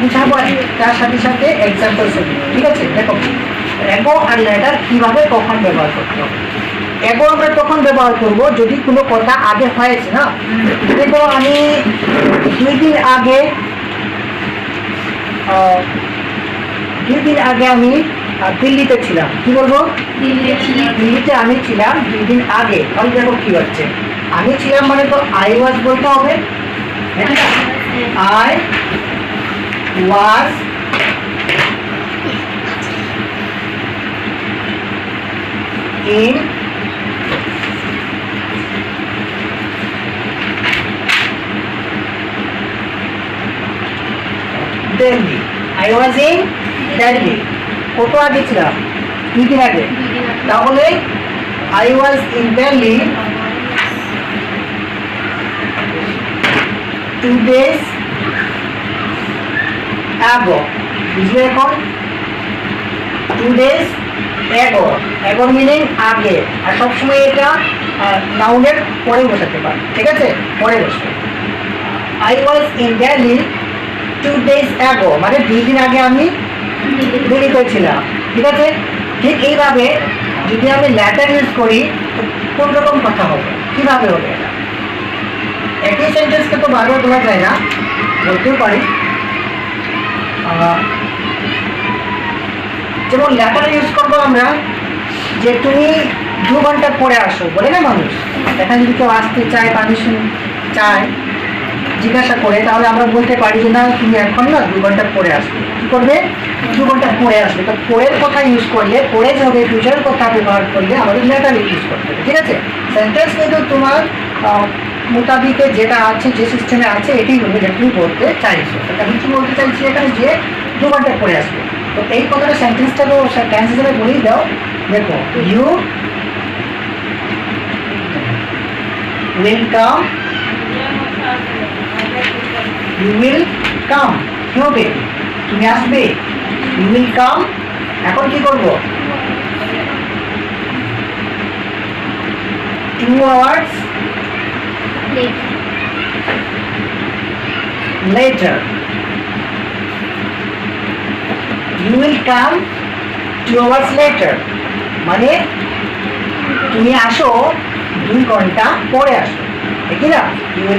বুঝাবো তার সাথে সাথে এক্সাম্পল ছবি। ঠিক আছে, দেখো এগো আর লেটার কিভাবে কখন ব্যবহার করতে হবে। এগো আমরা তখন ব্যবহার করব যদি কোনো কথা আগে হয়েছে না। দেখো আমি 2 দিন আগে আমি দিল্লিতে ছিলাম। কি বলবো? দিল্লিতে আমি ছিলাম 2 দিন আগে। তাহলে দেখো কি হচ্ছে, আমি ছিলাম মানে তো আই ওয়াজ বলতে হবে। I was in Delhi. I was in Delhi. কত আগে ছিলাম? 2 দিন আগে। তাহলে I was in Delhi 2 days ago. বুঝলে এখন? 2 days ago. ago meaning আগে। আর সবসময় এটা নাউনের পরে বসাতে পারে। ঠিক আছে, পরে বসবে। I was in Delhi 2 days ago, মানে 2 দিন আগে আমি দিল্লিতে ছিলাম। ঠিক আছে, ঠিক এইভাবে যদি আমি লেটার ইউজ করি কোন রকম কথা হবে, কিভাবে হবে এটা? একই সেন্টেন্সকে তো বারবার বলা যায় না, বলতেও পারি। যেমন লেটার ইউজ করবো আমরা, যে তুমি 2 ঘন্টা পরে আসো বলে না মানুষ। এখানে যদি কেউ আসতে চায়, পারমিশন চায়, জিজ্ঞাসা করে, তাহলে আমরা বলতে পারি যে না তুমি এখন না 2 ঘন্টা পরে আসবে। কি করবে? 2 ঘন্টা পরে আসবে। তো পরের কথা ইউজ করলে, পরে যে হবে ফিউচারের কথা ব্যবহার করলে আমাদের লেটার ইউজ করতে হবে। ঠিক আছে, সেন্টেন্স কিন্তু তোমার মোতাবিকে যেটা আছে, যে সিস্টেমে আছে এটাই বলবে যে তুমি বলতে চাইছো। আমি কি বলতে চাইছি এখানে, যে 2 ঘন্টা পরে আসবে। তো এই কথাটা সেন্টেন্সটা তো টেন্স হিসেবে বলেই দাও। দেখো, you will come, you will come. কি হবে? তুমি আসবে, ইউ উইল কাম। এখন কি করবো? 2 hours later. You will come 2 hours later. মানে তুমি আসো 2 ঘন্টা পরে আসো। ঠিক না? You will